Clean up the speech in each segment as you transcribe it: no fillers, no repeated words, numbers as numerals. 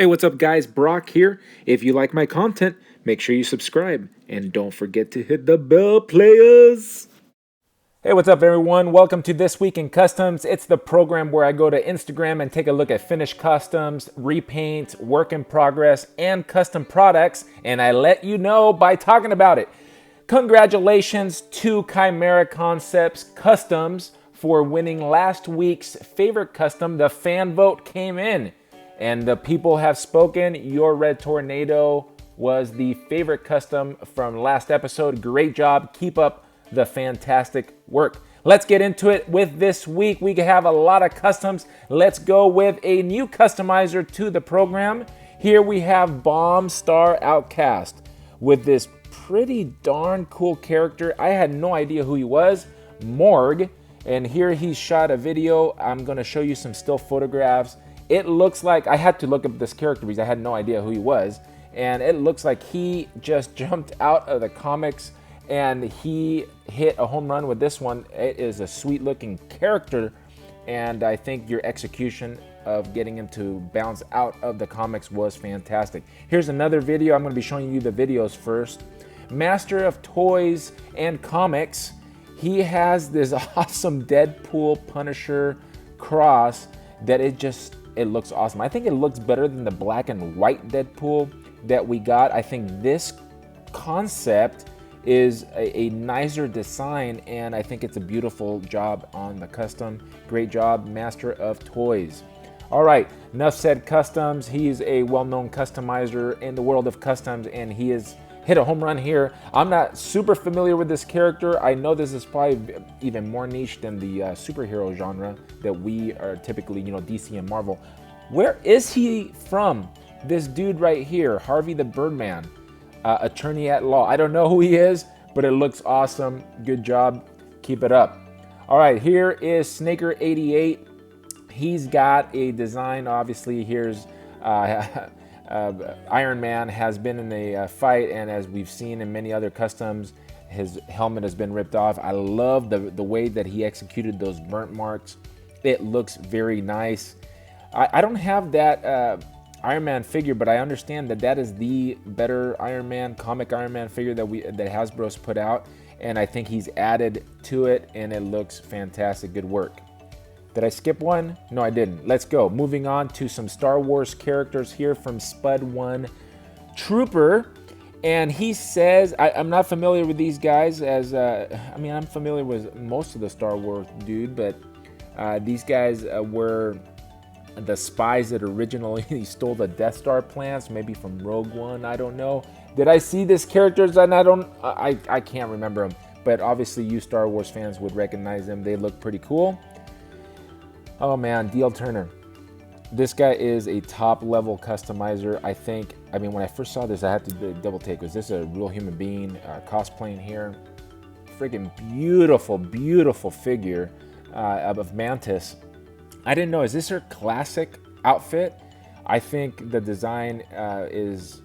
Hey, what's up, guys? Brock here. If you like my content, make sure you subscribe and don't forget to hit the bell, players. Hey, what's up, everyone? Welcome to This Week in Customs. It's the program where I go to Instagram and take a look at finished customs, repaints, work in progress, and custom products, and I let you know by talking about it. Congratulations to Chimera Concepts Customs for winning last week's favorite custom. The fan vote came in, and the people have spoken. Your Red Tornado was the favorite custom from last episode. Great job. Keep up the fantastic work. Let's get into it with this week. We have a lot of customs. Let's go with a new customizer to the program. Here we have Bomb Star Outcast with this pretty darn cool character. I had no idea who he was, Morg. And here he shot a video. I'm gonna show you some still photographs. It looks like, I had to look up this character because I had no idea who he was. And it looks like he just jumped out of the comics and he hit a home run with this one. It is a sweet looking character, and I think your execution of getting him to bounce out of the comics was fantastic. Here's another video. I'm going to be showing you the videos first. Master of Toys and Comics. He has this awesome Deadpool Punisher cross that it looks awesome. I think it looks better than the black and white Deadpool that we got. I think this concept is a nicer design, and I think it's a beautiful job on the custom. Great job, Master of Toys. All right, enough said customs. He's a well-known customizer in the world of customs, and he has hit a home run here. I'm not super familiar with this character. I know this is probably even more niche than the superhero genre that we are typically, DC and Marvel. Where is he from? This dude right here, Harvey the Birdman. Attorney at law. I don't know who he is, but it looks awesome. Good job. Keep it up. All right, here is Snaker88. He's got a design. Obviously, here's Iron Man has been in a fight, and as we've seen in many other customs, his helmet has been ripped off. I love the way that he executed those burnt marks. It looks very nice. I don't have that Iron Man figure, but I understand that is the better Iron Man, comic Iron Man figure that Hasbro's put out, and I think he's added to it, and it looks fantastic. Good work. Did I skip one? No, I didn't. Let's go. Moving on to some Star Wars characters here from Spud One Trooper, and he says, I'm not familiar with these guys, I'm familiar with most of the Star Wars dude, but these guys were the spies that originally stole the Death Star plans, maybe from Rogue One, I don't know. Did I see these characters? And I can't remember them, but obviously you Star Wars fans would recognize them. They look pretty cool. Oh man, D.L. Turner. This guy is a top level customizer. When I first saw this, I had to double take. Was this a real human being cosplaying here? Freaking beautiful, beautiful figure of Mantis. I didn't know, is this her classic outfit? I think the design has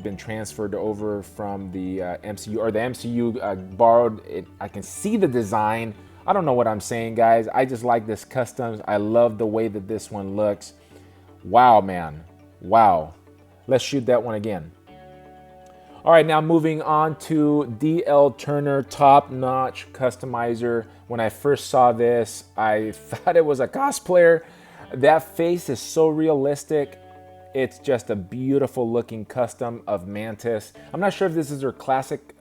been transferred over from the MCU, or the MCU borrowed it. I can see the design. I don't know what I'm saying, guys. I just like this customs. I love the way that this one looks. Wow, man. Wow. Let's shoot that one again. All right, now moving on to D.L. Turner, top-notch customizer. When I first saw this, I thought it was a cosplayer. That face is so realistic. It's just a beautiful looking custom of Mantis. I'm not sure if this is her classic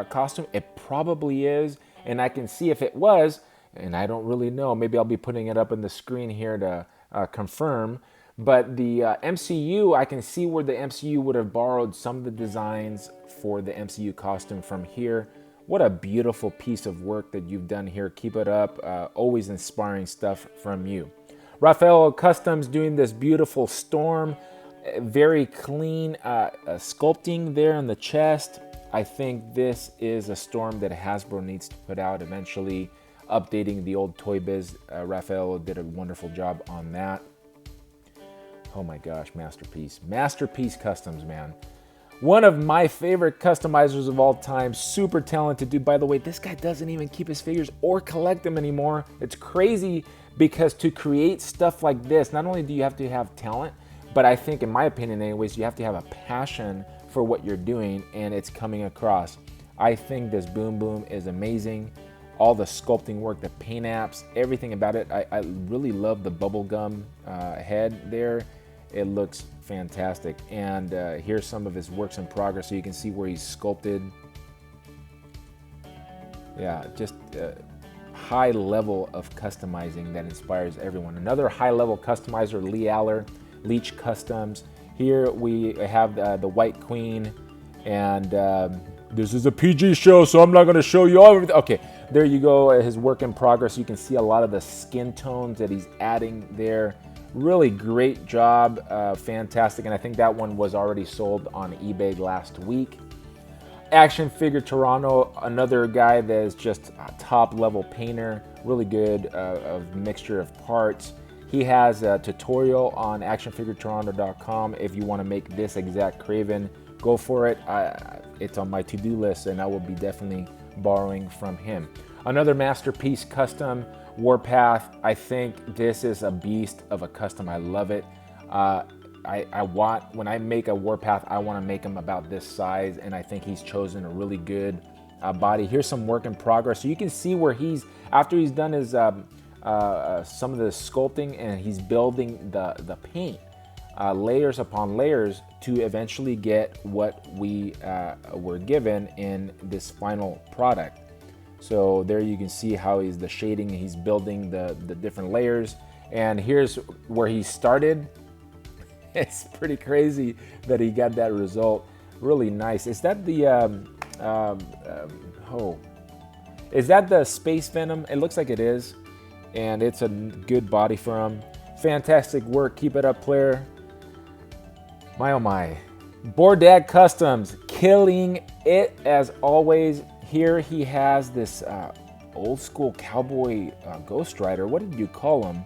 costume. It probably is, and I can see if it was, and I don't really know. Maybe I'll be putting it up on the screen here to confirm. But the MCU, I can see where the MCU would have borrowed some of the designs for the MCU costume from here. What a beautiful piece of work that you've done here. Keep it up. Always inspiring stuff from you. Raphael Customs doing this beautiful Storm. Very clean sculpting there in the chest. I think this is a Storm that Hasbro needs to put out eventually. Updating the old Toy Biz. Raphael did a wonderful job on that. Oh my gosh, masterpiece. Masterpiece Customs, man. One of my favorite customizers of all time. Super talented dude. By the way, this guy doesn't even keep his figures or collect them anymore. It's crazy because to create stuff like this, not only do you have to have talent, But I think, in my opinion anyways, you have to have a passion for what you're doing, and it's coming across. I think this Boom Boom is amazing. All the sculpting work, the paint apps, everything about it. I really love the bubblegum head there. It looks fantastic. And here's some of his works in progress, so you can see where he's sculpted. Yeah, just high level of customizing that inspires everyone. Another high level customizer, Lee Aller, Leech Customs. Here we have the White Queen, and this is a PG show, so I'm not going to show you all of it. Okay, there you go, his work in progress. You can see a lot of the skin tones that he's adding there. Really great job, fantastic, and I think that one was already sold on eBay last week. Action Figure Toronto, another guy that is just a top level painter, really good of mixture of parts. He has a tutorial on actionfiguretoronto.com. If you want to make this exact Kraven, go for it. It's on my to-do list, and I will be definitely borrowing from him. Another masterpiece custom, Warpath. I think this is a beast of a custom. I love it. When I make a Warpath, I want to make him about this size, and I think he's chosen a really good body. Here's some work in progress. So you can see where after he's done his some of the sculpting, and he's building the paint layers upon layers to eventually get what we were given in this final product. So there you can see how he's the shading, he's building the different layers, and here's where he started. It's pretty crazy that he got that result. Really nice. Is that the is that the Space Venom? It looks like it is, and it's a good body for him. Fantastic work. Keep it up, player. My oh my. Bordad Customs, killing it as always. Here he has this old school cowboy Ghost Rider. What did you call him?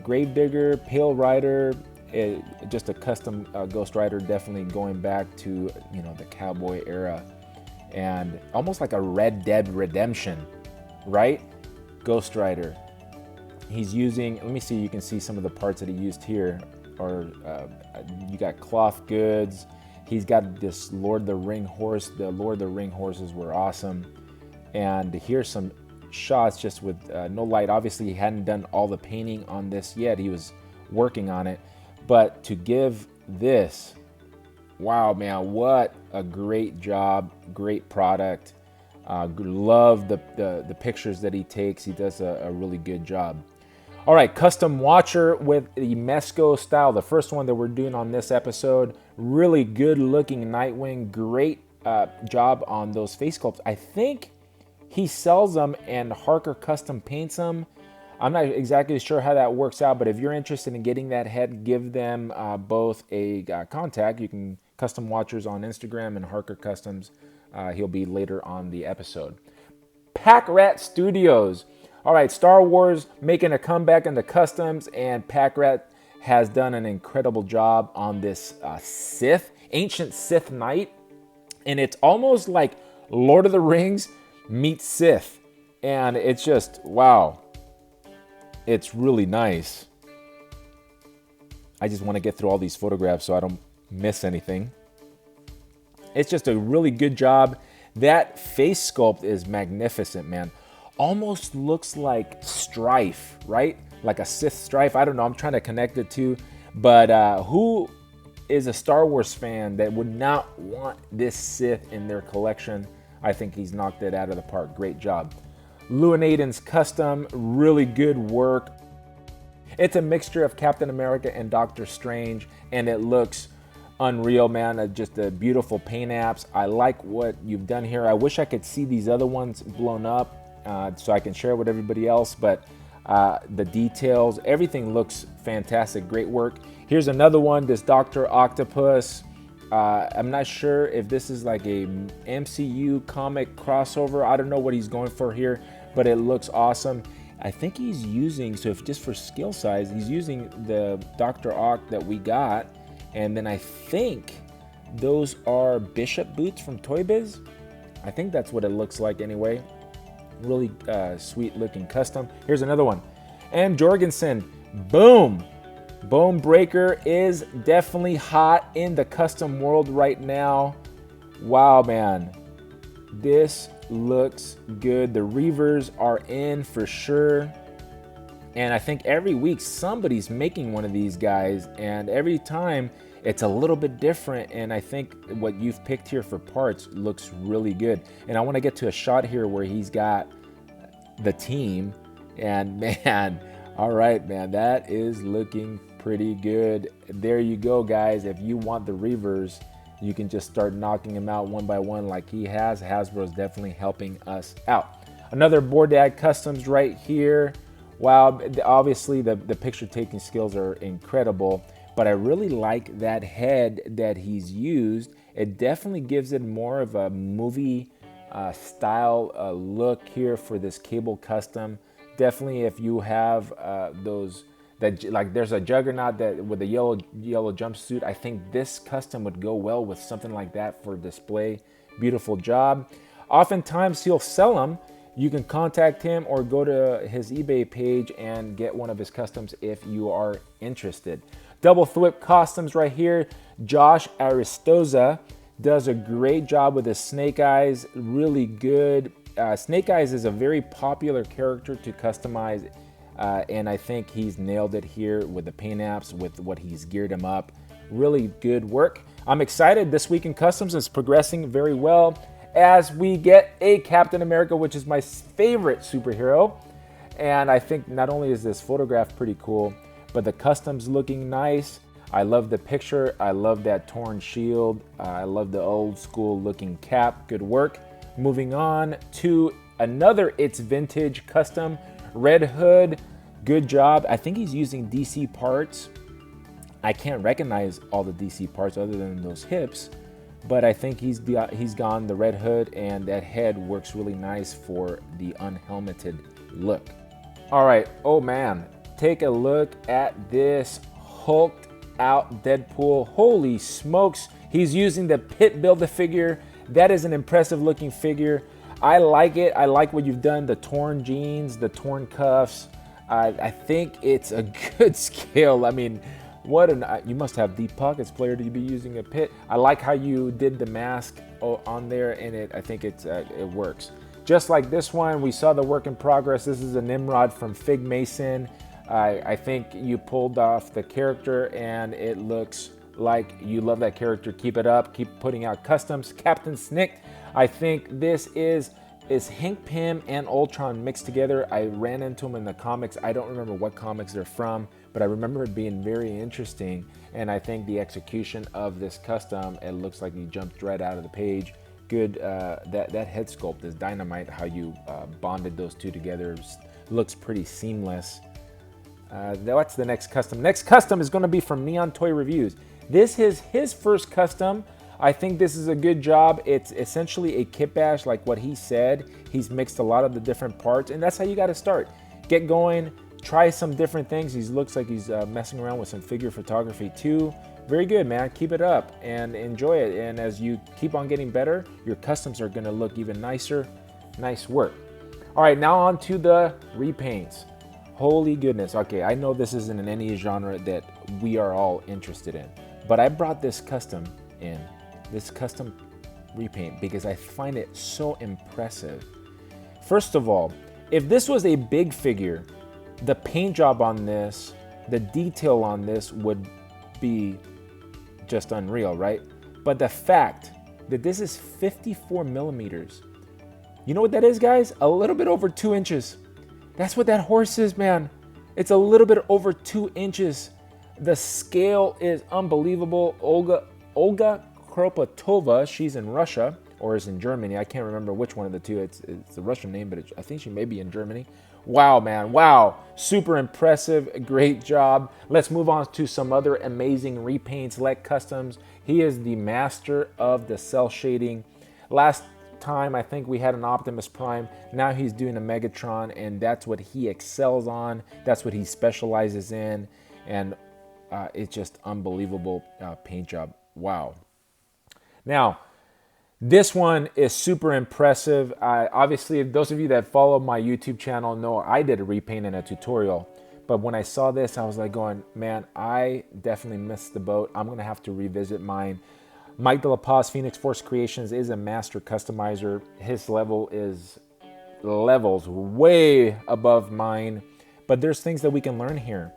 Gravedigger, Pale Rider. Just a custom Ghost Rider, definitely going back to the cowboy era, and almost like a Red Dead Redemption, right? Ghost Rider. He's using. Let me see. You can see some of the parts that he used here. Or you got cloth goods. He's got this Lord of the Ring horse. The Lord of the Ring horses were awesome. And here's some shots just with no light. Obviously, he hadn't done all the painting on this yet. He was working on it. But to give this, wow, man, what a great job, great product. Love the pictures that he takes. He does a really good job. All right, custom watcher with the Mezco style, the first one that we're doing on this episode. Really good looking Nightwing, great job on those face sculpts. I think he sells them and Harker Custom paints them. I'm not exactly sure how that works out, but if you're interested in getting that head, give them both a contact. You can Custom Watchers on Instagram and Harker Customs. He'll be later on the episode. Pack Rat Studios. All right, Star Wars making a comeback in the customs, and Pack Rat has done an incredible job on this ancient Sith Knight, and it's almost like Lord of the Rings meets Sith, and it's just, wow. It's really nice. I just want to get through all these photographs so I don't miss anything. It's just a really good job. That face sculpt is magnificent, man. Almost looks like Strife, right? Like a Sith Strife. I don't know. I'm trying to connect the two. But who is a Star Wars fan that would not want this Sith in their collection? I think he's knocked it out of the park. Great job. Luanaden's Custom, really good work. It's a mixture of Captain America and Doctor Strange, and it looks unreal, man. Just a beautiful paint apps. I like what you've done here. I wish I could see these other ones blown up so I can share with everybody else, but the details, everything looks fantastic. Great work. Here's another one, this Dr. Octopus. I'm not sure if this is like a MCU comic crossover. I don't know what he's going for here, but it looks awesome. I think he's using, so if just for scale size, he's using the Dr. Ock that we got. And then I think those are Bishop boots from Toy Biz. I think that's what it looks like anyway. Really sweet looking custom. Here's another one. And Jorgensen, boom. Bone Breaker is definitely hot in the custom world right now. Wow, man. This looks good. The Reavers are in for sure. And I think every week somebody's making one of these guys, and every time it's a little bit different. And I think what you've picked here for parts looks really good. And I want to get to a shot here where he's got the team, and man, all right, man, that is looking pretty good. There you go, guys. If you want the Reavers, you can just start knocking them out one by one like he has. Hasbro's definitely helping us out. Another Bordad Customs right here. Wow, obviously the picture taking skills are incredible, but I really like that head that he's used. It definitely gives it more of a movie style look here for this Cable custom. Definitely, if you have those that, like, there's a Juggernaut that with a yellow jumpsuit, I think this custom would go well with something like that for display. Beautiful job. Oftentimes he'll sell them. You can contact him or go to his eBay page and get one of his customs if you are interested. Double Thwip Customs right here. Josh Aristoza does a great job with his Snake Eyes. Really good. Snake Eyes is a very popular character to customize, and I think he's nailed it here with the paint apps, with what he's geared him up. Really good work. I'm excited. This week in customs is progressing very well as we get a Captain America, which is my favorite superhero. And I think not only is this photograph pretty cool, but the customs looking nice. I love the picture. I love that torn shield. I love the old school looking cap. Good work. Moving on to another It's Vintage custom. Red Hood. Good job. I think he's using DC parts. I can't recognize all the DC parts other than those hips, but I think he's gone the Red Hood, and that head works really nice for the unhelmeted look. All right. Oh man, take a look at this hulked out Deadpool. Holy smokes. He's using the Pit Build-A-Figure. That is an impressive looking figure. I like it. I like what you've done. The torn jeans, the torn cuffs. I think it's a good scale. I mean, you must have deep pockets, player, to be using a pit. I like how you did the mask on there, and I think it works. Just like this one, we saw the work in progress. This is a Nimrod from Fig Mason. I think you pulled off the character, and it looks like you love that character. Keep it up. Keep putting out customs. Captain Snick. I think this is Hank Pym and Ultron mixed together. I ran into them in the comics. I don't remember what comics they're from, but I remember it being very interesting. And I think the execution of this custom, it looks like he jumped right out of the page. Good. That head sculpt is dynamite. How you bonded those two together looks pretty seamless. That's the next custom. Next custom is going to be from Neon Toy Reviews. This is his first custom. I think this is a good job. It's essentially a kit bash, like what he said. He's mixed a lot of the different parts, and that's how you got to start. Get going, try some different things. He looks like he's messing around with some figure photography too. Very good, man. Keep it up and enjoy it. And as you keep on getting better, your customs are going to look even nicer. Nice work. All right, now on to the repaints. Holy goodness. Okay, I know this isn't in any genre that we are all interested in, but I brought this custom in. This custom repaint because I find it so impressive. First of all, if this was a big figure, the paint job on this, the detail on this would be just unreal, right? But the fact that this is 54 millimeters, you know what that is, guys? A little bit over 2 inches. That's what that horse is, man. It's a little bit over 2 inches. The scale is unbelievable. Olga Kropotova, she's in Russia, or is in Germany. I can't remember which one of the two. It's a Russian name, but I think she may be in Germany. Wow, man. Wow. Super impressive. Great job. Let's move on to some other amazing repaints. Let Customs. He is the master of the cell shading. Last time, I think we had an Optimus Prime. Now he's doing a Megatron, and that's what he excels on. That's what he specializes in. And it's just unbelievable paint job. Wow. Now, this one is super impressive. Obviously, those of you that follow my YouTube channel know I did a repaint in a tutorial. But when I saw this, I was like going, man, I definitely missed the boat. I'm going to have to revisit mine. Mike De La Paz, Phoenix Force Creations, is a master customizer. His level is levels way above mine, but there's things that we can learn here.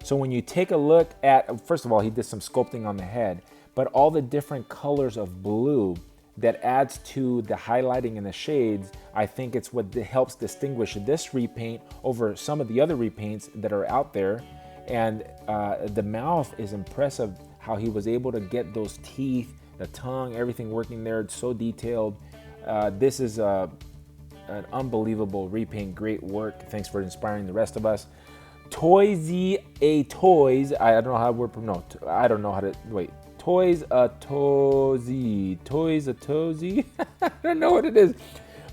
So when you take a look at, first of all, he did some sculpting on the head, but all the different colors of blue that adds to the highlighting and the shades, I think it's what helps distinguish this repaint over some of the other repaints that are out there. And the mouth is impressive, how he was able to get those teeth, the tongue, everything working there. It's so detailed. This is an unbelievable repaint. Great work. Thanks for inspiring the rest of us. Toys A Toys. I don't know how we're pronounced. I don't know how to wait. Toys A Tozy. Toys A Tozy. I don't know what it is.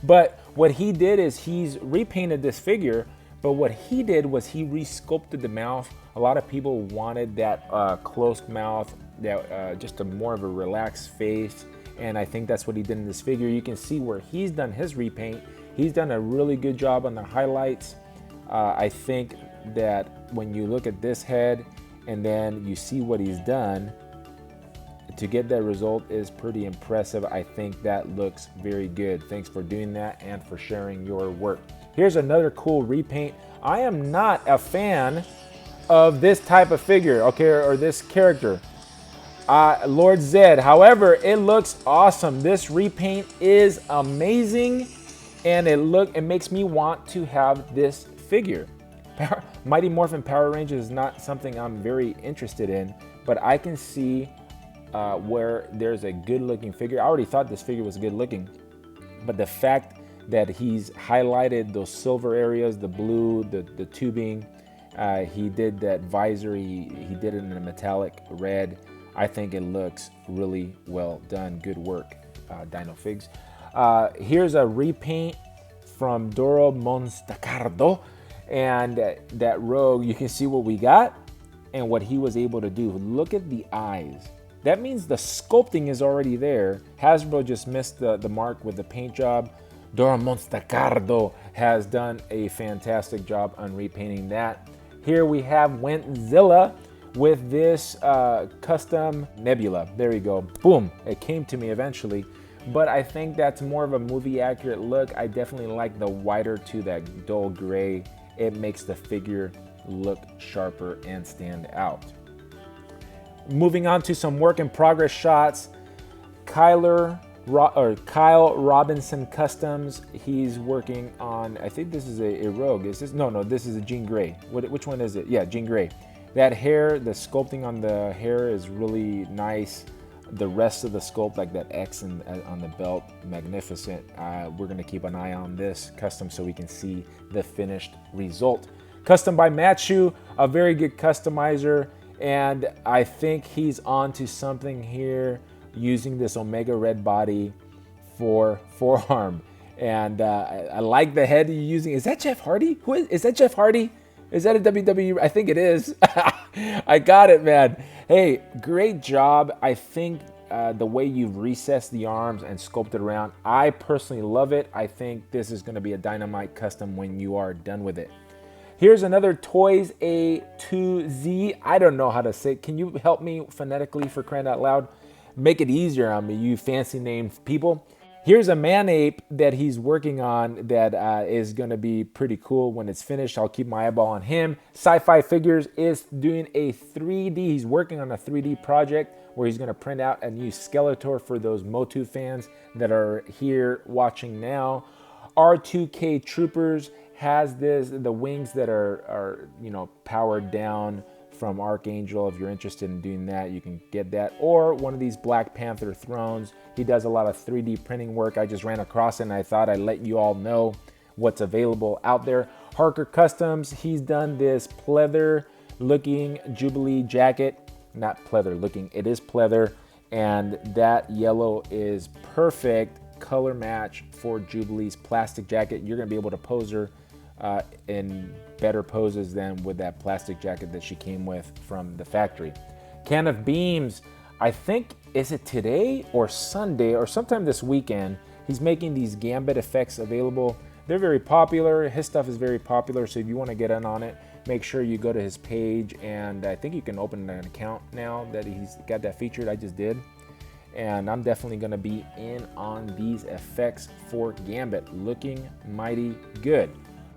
But what he did is he's repainted this figure. But what he did was he resculpted the mouth. A lot of people wanted that closed mouth, that just a more of a relaxed face. And I think that's what he did in this figure. You can see where he's done his repaint. He's done a really good job on the highlights. I think that when you look at this head and then you see what he's done, to get that result is pretty impressive. I think that looks very good. Thanks for doing that and for sharing your work. Here's another cool repaint. I am not a fan of this type of figure, okay, or this character, Lord Zed. However, it looks awesome. This repaint is amazing, and it makes me want to have this figure. Mighty Morphin Power Rangers is not something I'm very interested in, but I can see where there's a good looking figure. I already thought this figure was good looking, but the fact that he's highlighted those silver areas, the blue, the tubing, he did that visor, he did it in a metallic red. I think it looks really well done. Good work, Dino Figs. Here's a repaint from Doro Monstacardo, and that Rogue, you can see what we got and what he was able to do. Look at the eyes. That means the sculpting is already there. Hasbro just missed the mark with the paint job. Doro Monstacardo has done a fantastic job on repainting that. Here we have Wentzilla with this custom Nebula. There you go. Boom. It came to me eventually. But I think that's more of a movie accurate look. I definitely like the whiter to that dull gray. It makes the figure look sharper and stand out. Moving on to some work in progress shots. Kyle Robinson Customs. He's working on, I think this is a Rogue. Is this? No, this is a Jean Grey. Which one is it? Yeah, Jean Grey. That hair, the sculpting on the hair is really nice. The rest of the sculpt, like that X on the belt, magnificent. We're gonna keep an eye on this custom so we can see the finished result. Custom by Matchu, a very good customizer, and I think he's on to something here using this Omega Red body for forearm. And I like the head you're using. Is that Jeff Hardy? Is that Jeff Hardy? Is that a WWE? I think it is. I got it, man. Hey, great job. I think the way you've recessed the arms and sculpted around, I personally love it. I think this is going to be a dynamite custom when you are done with it. Here's another Toys A2Z. I don't know how to say it. Can you help me phonetically, for crying out loud? Make it easier on me, you fancy named people. Here's a Man-Ape that he's working on that is going to be pretty cool when it's finished. I'll keep my eyeball on him. Sci-Fi Figures is doing a 3D. He's working on a 3D project where he's going to print out a new Skeletor for those Motu fans that are here watching now. R2K Troopers has the wings that are powered down from Archangel. If you're interested in doing that, you can get that. Or one of these Black Panther thrones. He does a lot of 3D printing work. I just ran across it and I thought I'd let you all know what's available out there. Harker Customs, he's done this pleather looking Jubilee jacket. Not pleather looking, it is pleather. And that yellow is perfect color match for Jubilee's plastic jacket. You're gonna be able to pose her in better poses than with that plastic jacket that she came with from the factory. Can of Beams, I think, is it today or Sunday or sometime this weekend, he's making these Gambit effects available. They're very popular. His stuff is very popular, so if you want to get in on it, make sure you go to his page, and I think you can open an account now that he's got that featured. I just did. And I'm definitely going to be in on these effects for Gambit. Looking mighty good.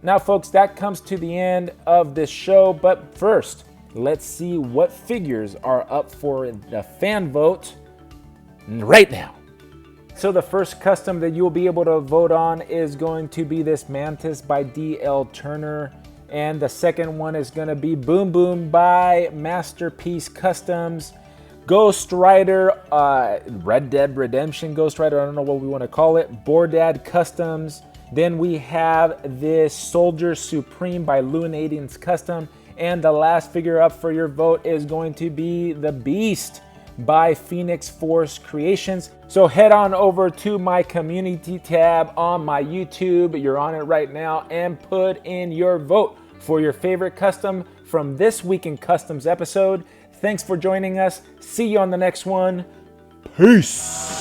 Now, folks, that comes to the end of this show. But first, let's see what figures are up for the fan vote right now. So the first custom that you'll be able to vote on is going to be this Mantis by D.L. Turner. And the second one is going to be Boom Boom by Masterpiece Customs. Ghost Rider, Red Dead Redemption Ghost Rider, I don't know what we want to call it. Bordad Customs. Then we have this Soldier Supreme by Lunadians Custom. And the last figure up for your vote is going to be the Beast by Phoenix Force Creations. So head on over to my community tab on my YouTube. You're on it right now, and put in your vote for your favorite custom from this Week in Customs episode. Thanks for joining us. See you on the next one. Peace.